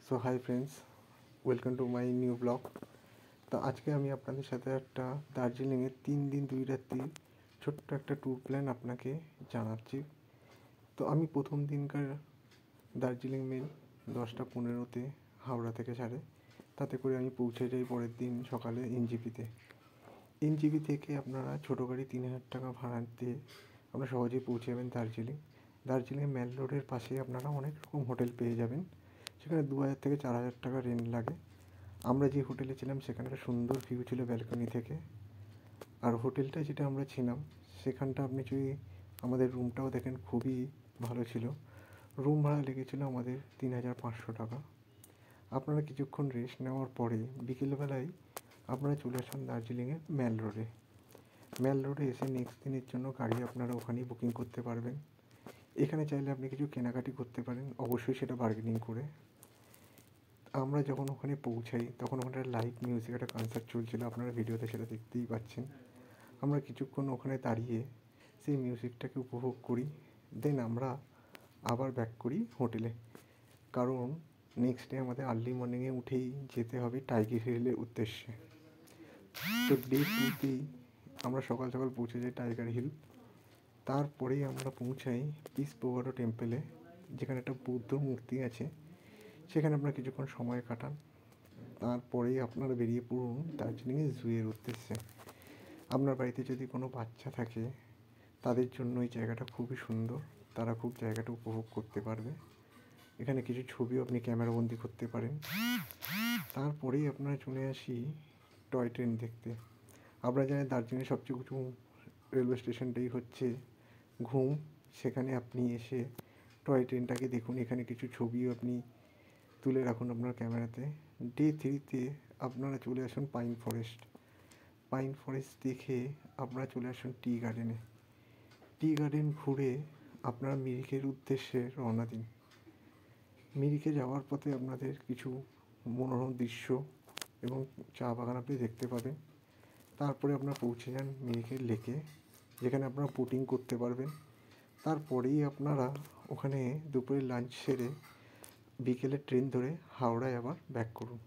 So hi friends, welcome to my new blog. তো আজকে আমি আপনাদের সাথে একটা দার্জিলিংয়ের 3 দিন 2 রাত্রি ছোট্ট একটা ট্যুর প্ল্যান আপনাকে জানাচ্ছি। তো আমি প্রথম দিনকার দার্জিলিং মেল 10টা 15-তে হাওড়া থেকে ছাড়ে, তাতে করে আমি পৌঁছে যাই পরের দিন সকালে এনজিপিতে। এনজিপি থেকে আপনারা ছোটো গাড়ি 3000 টাকা ভাড়া দিয়ে আপনারা সহজেই পৌঁছে যাবেন দার্জিলিং মেল রোডের পাশে আপনারা অনেক রকম হোটেল পেয়ে যাবেন। সেখানে 2000 থেকে 4000 টাকা রেন্ট লাগে। আমরা যে হোটেলে ছিলাম সেখানে একটা সুন্দর ভিউ ছিল ব্যালকনি থেকে। আর হোটেলটা যেটা আমরা ছিলাম সেখানটা আপনি যদি আমাদের রুমটাও দেখেন খুবই ভালো ছিল। রুম ভাড়া লেগেছিলো আমাদের 3500 টাকা। আপনারা কিছুক্ষণ রেস্ট নেওয়ার পরে বিকেলবেলায় আপনারা চলে আসুন দার্জিলিংয়ের মেল রোডে এসে নেক্সট দিনের জন্য গাড়ি আপনারা ওখানেই বুকিং করতে পারবেন। এখানে চাইলে আপনি কিছু কেনাকাটি করতে পারেন, অবশ্যই সেটা বার্গেনিং করে। আমরা যখন ওখানে পৌঁছাই তখন ওখানে লাইভ মিউজিক একটা কনসার্ট চলছিল, আপনারা ভিডিওতে সেটা দেখতেই পাচ্ছেন। আমরা কিছুক্ষণ ওখানে দাঁড়িয়ে সেই মিউজিকটাকে উপভোগ করি, দেন আমরা আবার ব্যাক করি হোটেলে। কারণ নেক্সট ডে আমাদের আর্লি মর্নিংয়ে উঠেই যেতে হবে টাইগার হিলের উদ্দেশ্যে। তো ডে 2তেই আমরা সকাল সকাল পৌঁছে যাই টাইগার হিল। তারপরেই আমরা পৌঁছাই পিস পোভারো টেম্পলে, যেখানে একটা বৌদ্ধ মূর্তি আছে। সেখানে আপনারা কিছুক্ষণ সময় কাটান, তারপরেই আপনারা বেরিয়ে পড়ুন দার্জিলিংয়ে জুয়ের উদ্দেশ্যে। আপনার বাড়িতে যদি কোনো বাচ্চা থাকে তাদের জন্য এই জায়গাটা খুবই সুন্দর, তারা খুব জায়গাটা উপভোগ করতে পারবে। এখানে কিছু ছবিও আপনি ক্যামেরাবন্দি করতে পারেন। তারপরেই আপনারা চলে আসি টয় ট্রেন দেখতে। আপনারা জানেন দার্জিলিংয়ের সবচেয়ে উঁচু রেলওয়ে স্টেশনটাই হচ্ছে ঘুম। সেখানে আপনি এসে টয় ট্রেনটাকে দেখুন, এখানে কিছু ছবিও আপনি তুলে রাখুন আপনার ক্যামেরাতে। ডে 3তে আপনারা চলে আসুন পাইন ফরেস্ট দেখে আপনারা চলে আসুন টি গার্ডেন ঘুরে আপনারা মিরিকের উদ্দেশ্যে রওনা দিন। মিরিকে যাওয়ার পথে আপনাদের কিছু মনোরম দৃশ্য এবং চা বাগান আপনি দেখতে পাবেন। তারপরে আপনারা পৌঁছে যান মিরিকের লেকে, যেখানে আপনারা বোটিং করতে পারবেন। তারপরেই আপনারা ওখানে দুপুরে লাঞ্চ সেরে বিকেলে ট্রেন ধরে হাওড়ায় আবার ব্যাক করুন।